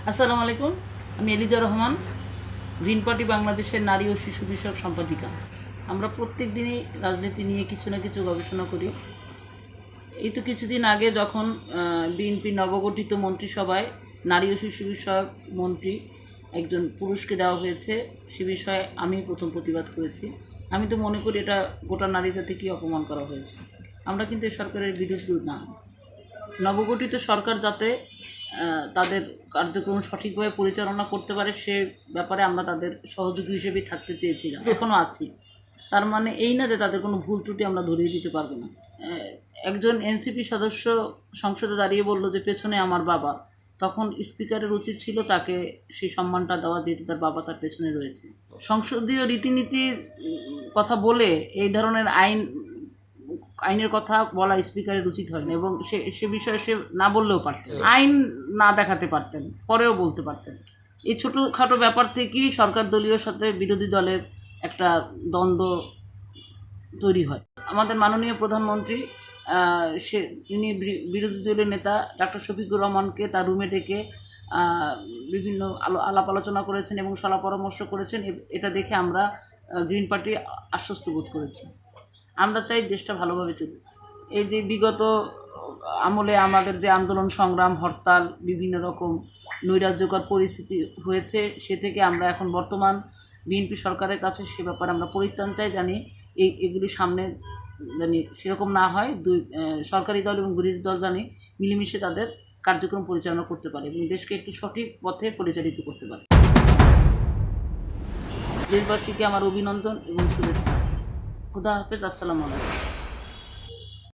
আসসালামু আলাইকুম। আমি এলিজা রহমান, গ্রিন পার্টি বাংলাদেশের নারী ও শিশু বিষয়ক সম্পাদিকা। আমরা প্রত্যেক দিনই রাজনীতি নিয়ে কিছু না কিছু গবেষণা করি। এই তো কিছুদিন আগে যখন বিএনপি নবগঠিত মন্ত্রিসভায় নারী ও শিশু বিষয়ক মন্ত্রী একজন পুরুষকে দেওয়া হয়েছে, সে বিষয়ে আমি প্রথম প্রতিবাদ করেছি। আমি তো মনে করি এটা গোটা নারী জাতিকে অপমান করা হয়েছে। আমরা কিন্তু এই সরকারের বিরোধী না। নবগঠিত সরকার যাতে তাদের কার্যক্রম সঠিকভাবে পরিচালনা করতে পারে সে ব্যাপারে আমরা তাদের সহযোগী হিসেবেই থাকতে চেয়েছিলাম, এখনও আছি। তার মানে এই না যে তাদের কোনো ভুল ত্রুটি আমরা ধরিয়ে দিতে পারবো না। একজন এনসিপি সদস্য সংসদে দাঁড়িয়ে বলল যে পেছনে আমার বাবা, তখন স্পিকারের উচিত ছিল তাকে সেই সম্মানটা দেওয়া, যেহেতু তার বাবা তার পেছনে রয়েছে। সংসদীয় রীতিনীতির কথা বলে এই ধরনের আইনের কথা বলা স্পিকারের উচিত হয় না, এবং সে বিষয়ে সে না বললেও পারতেন, আইন না দেখাতে পারতেন, পরেও বলতে পারতেন। এই ছোটোখাটো ব্যাপার থেকেই সরকার দলীয় সাথে বিরোধী দলের একটা দ্বন্দ্ব তৈরি হয়। আমাদের মাননীয় প্রধানমন্ত্রী ইনি বিরোধী দলীয় নেতা ডাক্তার শফিকুর রহমানকে তার রুমে ডেকে বিভিন্ন আলাপ আলোচনা করেছেন এবং সলা পরামর্শ করেছেন। এটা দেখে আমরা গ্রিন পার্টি আশ্বস্ত বোধ করেছি। আমরা চাই দেশটা ভালোভাবে চলুক। এই যে বিগত আমলে আমাদের যে আন্দোলন সংগ্রাম, হরতাল, বিভিন্ন রকম নৈরাজ্যকর পরিস্থিতি হয়েছে, সে থেকে আমরা এখন বর্তমান বিএনপি সরকারের কাছে সে ব্যাপারে আমরা পরিত্রাণ চাই, জানি এগুলি সামনে জানি সেরকম না হয়। দুই সরকারি দল এবং বিরোধী দল জানি মিলেমিশে তাদের কার্যক্রম পরিচালনা করতে পারে এবং দেশকে একটু সঠিক পথে পরিচালিত করতে পারে। দেশবাসীকে আমার অভিনন্দন এবং শুভেচ্ছা। খুদা হাফেজ। আসসালামু আলাইকুম।